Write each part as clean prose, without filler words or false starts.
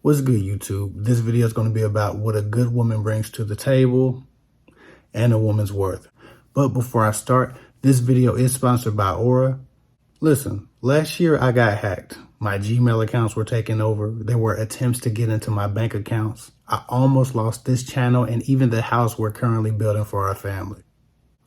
What's good, YouTube? This video is going to be about what a good woman brings to the table and a woman's worth. But before I start, this video is sponsored by Aura. Listen, last year I got hacked. My Gmail accounts were taken over. There were attempts to get into my bank accounts. I almost lost this channel and even the house we're currently building for our family.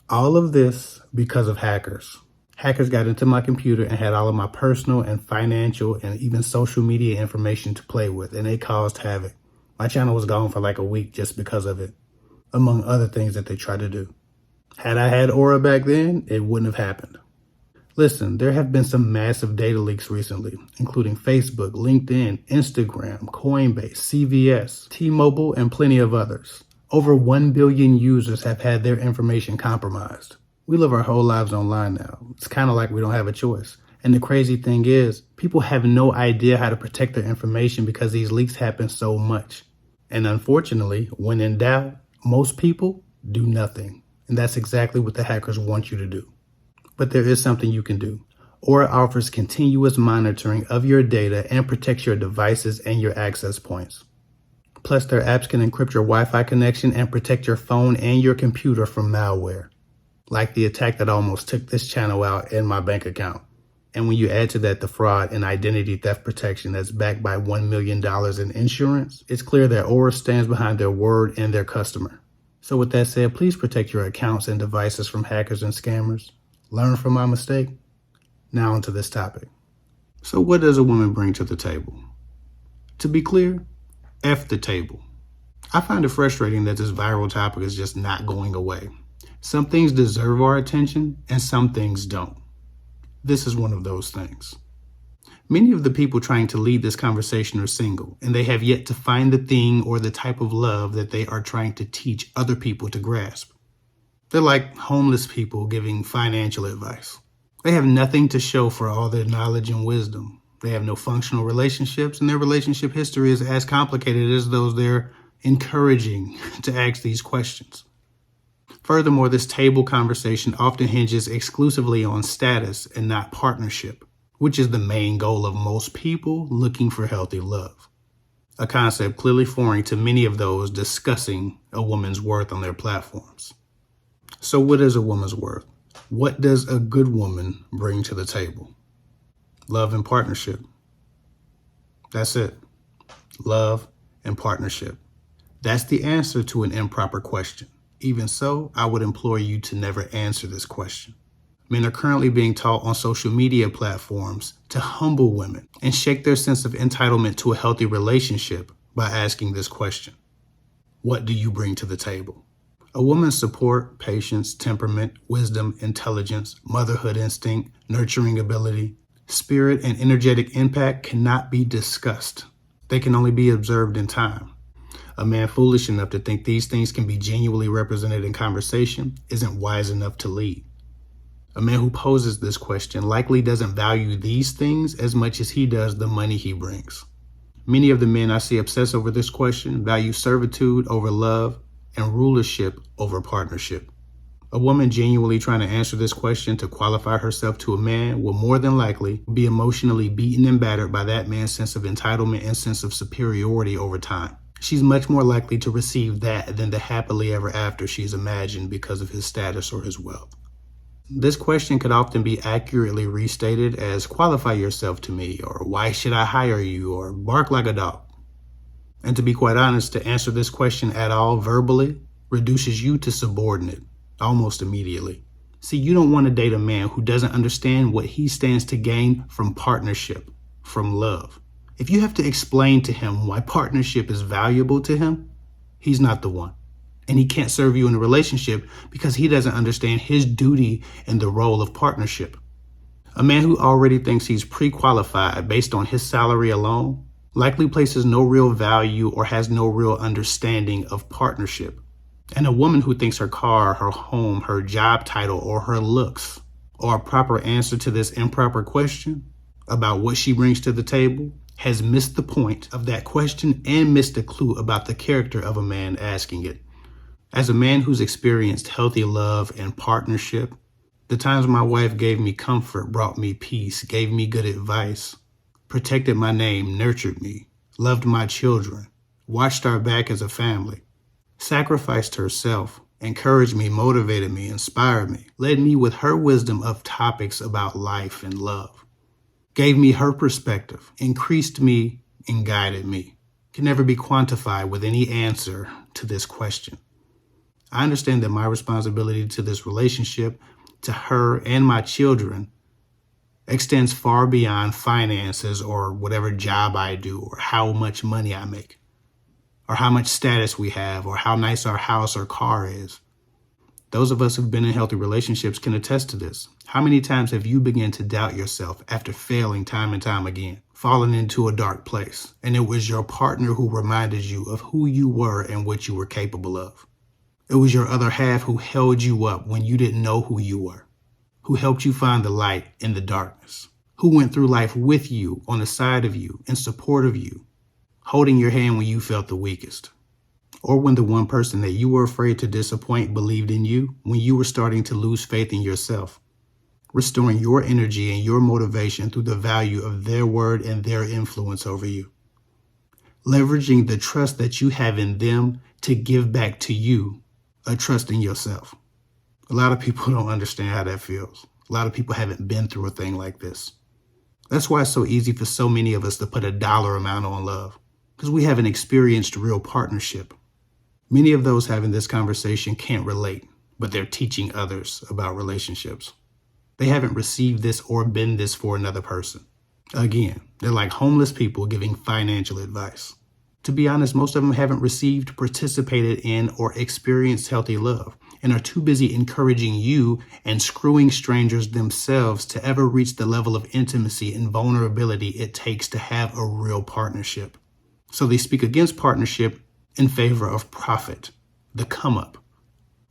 All of this because of hackers. Hackers got into my computer and had all of my personal and financial and even social media information to play with, and they caused havoc. My channel was gone for like a week just because of it, among other things that they tried to do. Had I had Aura back then, it wouldn't have happened. Listen, there have been some massive data leaks recently, including Facebook, LinkedIn, Instagram, Coinbase, CVS, T-Mobile, and plenty of others. Over 1 billion users have had their information compromised. We live our whole lives online now. It's kind of like we don't have a choice. And the crazy thing is, people have no idea how to protect their information because these leaks happen so much. And unfortunately, when in doubt, most people do nothing. And that's exactly what the hackers want you to do. But there is something you can do. Aura offers continuous monitoring of your data and protects your devices and your access points. Plus, their apps can encrypt your Wi-Fi connection and protect your phone and your computer from malware, like the attack that almost took this channel out and my bank account. And when you add to that the fraud and identity theft protection that's backed by $1 million in insurance, it's clear that Aura stands behind their word and their customer. So with that said, please protect your accounts and devices from hackers and scammers. Learn from my mistake. Now onto this topic. So what does a woman bring to the table? To be clear, F the table. I find it frustrating that this viral topic is just not going away. Some things deserve our attention and some things don't. This is one of those things. Many of the people trying to lead this conversation are single, and they have yet to find the thing or the type of love that they are trying to teach other people to grasp. They're like homeless people giving financial advice. They have nothing to show for all their knowledge and wisdom. They have no functional relationships, and their relationship history is as complicated as those they're encouraging to ask these questions. Furthermore, this table conversation often hinges exclusively on status and not partnership, which is the main goal of most people looking for healthy love. A concept clearly foreign to many of those discussing a woman's worth on their platforms. So what is a woman's worth? What does a good woman bring to the table? Love and partnership. That's it. Love and partnership. That's the answer to an improper question. Even so, I would implore you to never answer this question. Men are currently being taught on social media platforms to humble women and shake their sense of entitlement to a healthy relationship by asking this question. What do you bring to the table? A woman's support, patience, temperament, wisdom, intelligence, motherhood instinct, nurturing ability, spirit, and energetic impact cannot be discussed. They can only be observed in time. A man foolish enough to think these things can be genuinely represented in conversation isn't wise enough to lead. A man who poses this question likely doesn't value these things as much as he does the money he brings. Many of the men I see obsess over this question value servitude over love and rulership over partnership. A woman genuinely trying to answer this question to qualify herself to a man will more than likely be emotionally beaten and battered by that man's sense of entitlement and sense of superiority over time. She's much more likely to receive that than the happily ever after she's imagined because of his status or his wealth. This question could often be accurately restated as qualify yourself to me, or why should I hire you, or bark like a dog. And to be quite honest, to answer this question at all verbally reduces you to subordinate almost immediately. See, you don't want to date a man who doesn't understand what he stands to gain from partnership, from love. If you have to explain to him why partnership is valuable to him, he's not the one. And he can't serve you in a relationship because he doesn't understand his duty and the role of partnership. A man who already thinks he's pre-qualified based on his salary alone likely places no real value or has no real understanding of partnership. And a woman who thinks her car, her home, her job title, or her looks are a proper answer to this improper question about what she brings to the table has missed the point of that question and missed a clue about the character of a man asking it. As a man who's experienced healthy love and partnership, the times my wife gave me comfort, brought me peace, gave me good advice, protected my name, nurtured me, loved my children, watched our back as a family, sacrificed herself, encouraged me, motivated me, inspired me, led me with her wisdom of topics about life and love, gave me her perspective, increased me, and guided me. Can never be quantified with any answer to this question. I understand that my responsibility to this relationship, to her and my children, extends far beyond finances or whatever job I do or how much money I make or how much status we have or how nice our house or car is. Those of us who've been in healthy relationships can attest to this. How many times have you begun to doubt yourself after failing time and time again, falling into a dark place, and it was your partner who reminded you of who you were and what you were capable of? It was your other half who held you up when you didn't know who you were, who helped you find the light in the darkness, who went through life with you, on the side of you, in support of you, holding your hand when you felt the weakest, or when the one person that you were afraid to disappoint believed in you when you were starting to lose faith in yourself, restoring your energy and your motivation through the value of their word and their influence over you, leveraging the trust that you have in them to give back to you a trust in yourself. A lot of people don't understand how that feels. A lot of people haven't been through a thing like this. That's why it's so easy for so many of us to put a dollar amount on love, because we haven't experienced real partnership. Many of those having this conversation can't relate, but they're teaching others about relationships. They haven't received this or been this for another person. Again, they're like homeless people giving financial advice. To be honest, most of them haven't received, participated in, or experienced healthy love, and are too busy encouraging you and screwing strangers themselves to ever reach the level of intimacy and vulnerability it takes to have a real partnership. So they speak against partnership in favor of profit, the come up.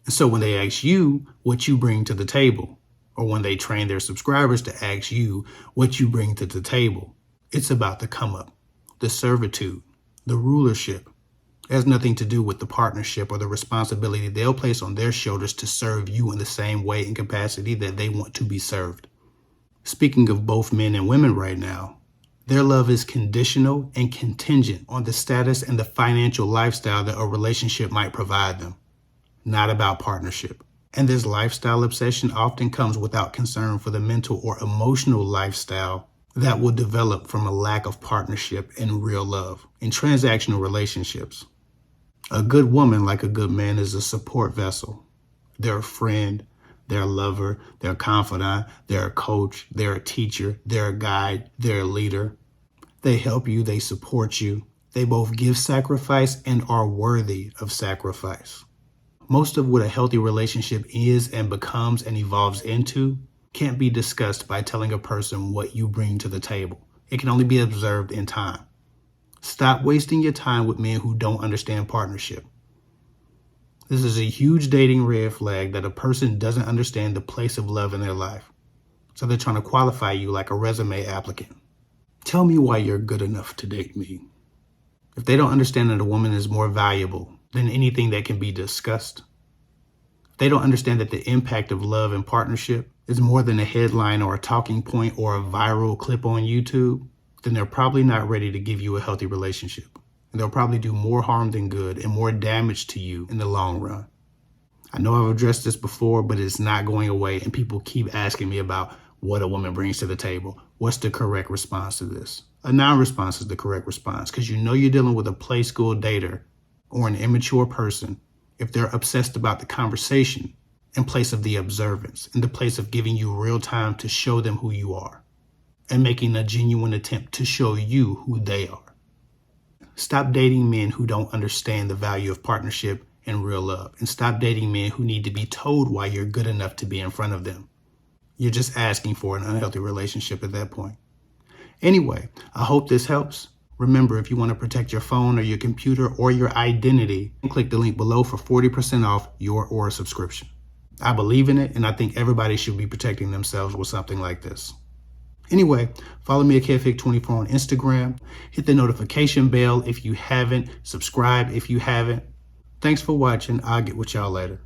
And so when they ask you what you bring to the table, or when they train their subscribers to ask you what you bring to the table, it's about the come up, the servitude, the rulership. It has nothing to do with the partnership or the responsibility they'll place on their shoulders to serve you in the same way and capacity that they want to be served. Speaking of both men and women right now, their love is conditional and contingent on the status and the financial lifestyle that a relationship might provide them, not about partnership. And this lifestyle obsession often comes without concern for the mental or emotional lifestyle that will develop from a lack of partnership and real love in transactional relationships. A good woman, like a good man, is a support vessel. They're a friend, they're a lover, they're a confidant, they're a coach, they're a teacher, they're a guide, they're a leader. They help you, they support you. They both give sacrifice and are worthy of sacrifice. Most of what a healthy relationship is and becomes and evolves into can't be discussed by telling a person what you bring to the table. It can only be observed in time. Stop wasting your time with men who don't understand partnership. This is a huge dating red flag that a person doesn't understand the place of love in their life. So they're trying to qualify you like a resume applicant. Tell me why you're good enough to date me. If they don't understand that a woman is more valuable than anything that can be discussed, if they don't understand that the impact of love and partnership is more than a headline or a talking point or a viral clip on YouTube, then they're probably not ready to give you a healthy relationship. And they'll probably do more harm than good and more damage to you in the long run. I know I've addressed this before, but it's not going away, and people keep asking me about what a woman brings to the table. What's the correct response to this? A non-response is the correct response, because you know you're dealing with a play school dater or an immature person if they're obsessed about the conversation in place of the observance, in the place of giving you real time to show them who you are and making a genuine attempt to show you who they are. Stop dating men who don't understand the value of partnership and real love, and stop dating men who need to be told why you're good enough to be in front of them. You're just asking for an unhealthy relationship at that point. Anyway, I hope this helps. Remember, if you want to protect your phone or your computer or your identity, click the link below for 40% off your Aura subscription. I believe in it, and I think everybody should be protecting themselves with something like this. Anyway, follow me at KFIC24 on Instagram. Hit the notification bell if you haven't. Subscribe if you haven't. Thanks for watching. I'll get with y'all later.